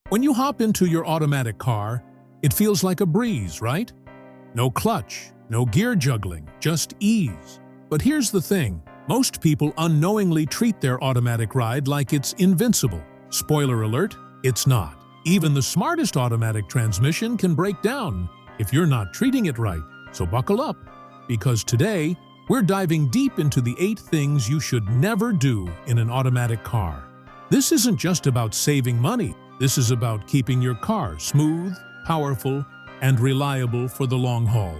When you hop into your automatic car, it feels like a breeze, right? No clutch, no gear juggling, just ease. But here's the thing, most people unknowingly treat their automatic ride like it's invincible. Spoiler alert, it's not. Even the smartest automatic transmission can break down if you're not treating it right. So buckle up, because today, we're diving deep into the 8 things you should never do in an automatic car. This isn't just about saving money. This is about keeping your car smooth, powerful, and reliable for the long haul.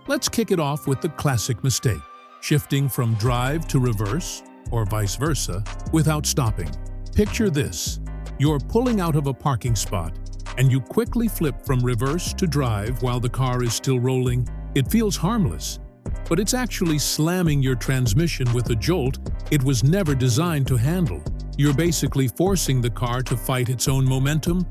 Let's kick it off with the classic mistake, shifting from drive to reverse, or vice versa, without stopping. Picture this. You're pulling out of a parking spot, and you quickly flip from reverse to drive while the car is still rolling. It feels harmless, but it's actually slamming your transmission with a jolt it was never designed to handle. You're basically forcing the car to fight its own momentum,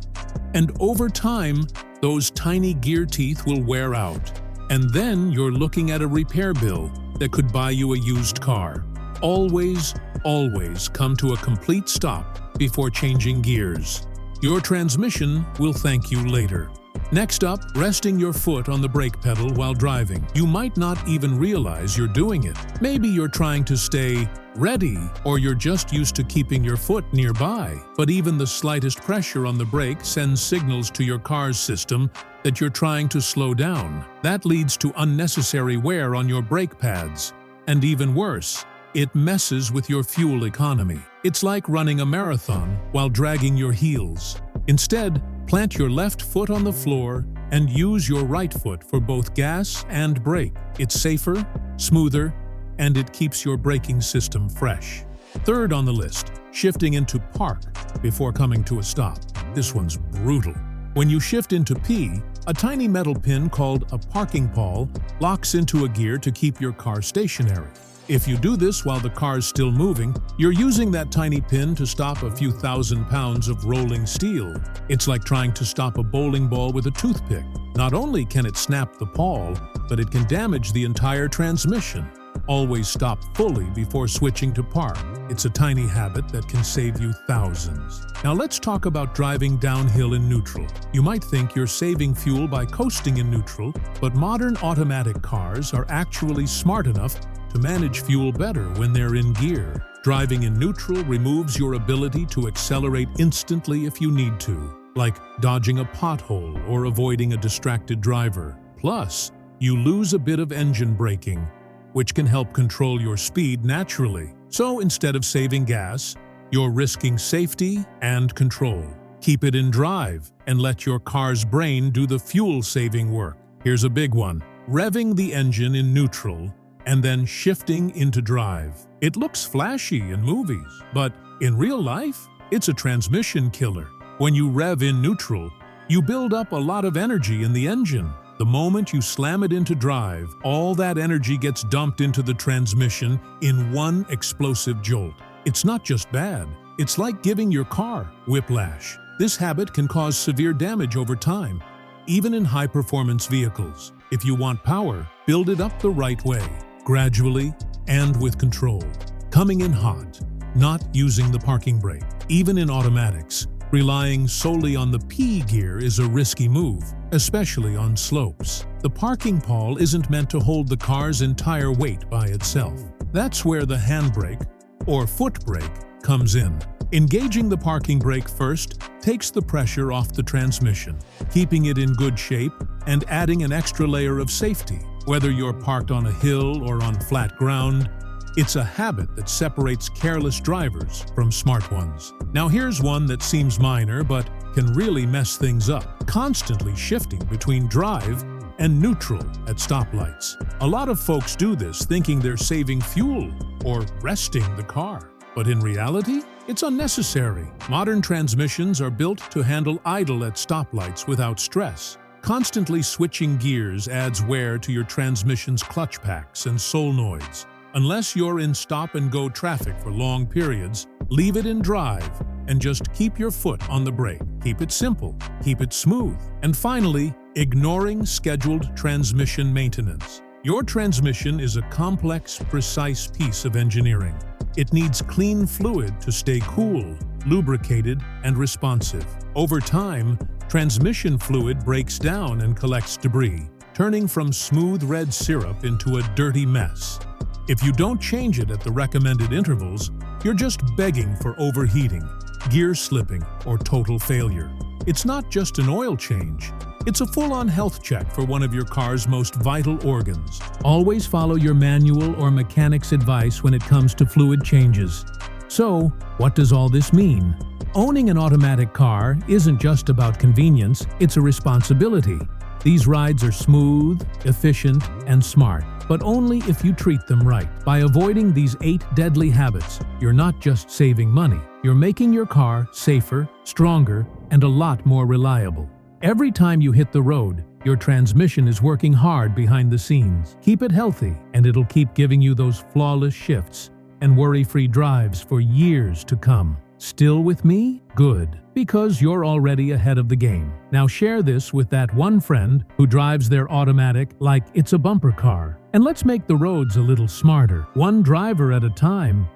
and over time, those tiny gear teeth will wear out. And then you're looking at a repair bill that could buy you a used car. Always, always come to a complete stop before changing gears. Your transmission will thank you later. Next up, resting your foot on the brake pedal while driving. You might not even realize you're doing it. Maybe you're trying to stay ready, or you're just used to keeping your foot nearby. But even the slightest pressure on the brake sends signals to your car's system that you're trying to slow down. That leads to unnecessary wear on your brake pads. And even worse, it messes with your fuel economy. It's like running a marathon while dragging your heels. Instead, plant your left foot on the floor and use your right foot for both gas and brake. It's safer, smoother, and it keeps your braking system fresh. Third on the list, shifting into park before coming to a stop. This one's brutal. When you shift into P, a tiny metal pin called a parking pawl locks into a gear to keep your car stationary. If you do this while the car's still moving, you're using that tiny pin to stop a few thousand pounds of rolling steel. It's like trying to stop a bowling ball with a toothpick. Not only can it snap the pawl, but it can damage the entire transmission. Always stop fully before switching to park. It's a tiny habit that can save you thousands. Now let's talk about driving downhill in neutral. You might think you're saving fuel by coasting in neutral, but modern automatic cars are actually smart enough to manage fuel better when they're in gear. Driving in neutral removes your ability to accelerate instantly if you need to, like dodging a pothole or avoiding a distracted driver. Plus, you lose a bit of engine braking, which can help control your speed naturally. So instead of saving gas, you're risking safety and control. Keep it in drive and let your car's brain do the fuel-saving work. Here's a big one: revving the engine in neutral and then shifting into drive. It looks flashy in movies, but in real life, it's a transmission killer. When you rev in neutral, you build up a lot of energy in the engine. The moment you slam it into drive, all that energy gets dumped into the transmission in one explosive jolt. It's not just bad, it's like giving your car whiplash. This habit can cause severe damage over time, even in high-performance vehicles. If you want power, build it up the right way, gradually and with control. Coming in hot, not using the parking brake. Even in automatics, relying solely on the P gear is a risky move, especially on slopes. The parking pawl isn't meant to hold the car's entire weight by itself. That's where the handbrake, or foot brake, comes in. Engaging the parking brake first takes the pressure off the transmission, keeping it in good shape and adding an extra layer of safety. Whether you're parked on a hill or on flat ground, it's a habit that separates careless drivers from smart ones. Now here's one that seems minor but can really mess things up: constantly shifting between drive and neutral at stoplights. A lot of folks do this thinking they're saving fuel or resting the car. But in reality, it's unnecessary. Modern transmissions are built to handle idle at stoplights without stress. Constantly switching gears adds wear to your transmission's clutch packs and solenoids. Unless you're in stop-and-go traffic for long periods, leave it in drive and just keep your foot on the brake. Keep it simple, keep it smooth. And finally, ignoring scheduled transmission maintenance. Your transmission is a complex, precise piece of engineering. It needs clean fluid to stay cool, lubricated, and responsive. Over time, transmission fluid breaks down and collects debris, turning from smooth red syrup into a dirty mess. If you don't change it at the recommended intervals, you're just begging for overheating, gear slipping, or total failure. It's not just an oil change. It's a full-on health check for one of your car's most vital organs. Always follow your manual or mechanic's advice when it comes to fluid changes. So, what does all this mean? Owning an automatic car isn't just about convenience, it's a responsibility. These rides are smooth, efficient, and smart, but only if you treat them right. By avoiding these 8 deadly habits, you're not just saving money, you're making your car safer, stronger, and a lot more reliable. Every time you hit the road, your transmission is working hard behind the scenes. Keep it healthy, and it'll keep giving you those flawless shifts and worry-free drives for years to come. Still with me? Good, because you're already ahead of the game. Now share this with that one friend who drives their automatic like it's a bumper car. And let's make the roads a little smarter, one driver at a time.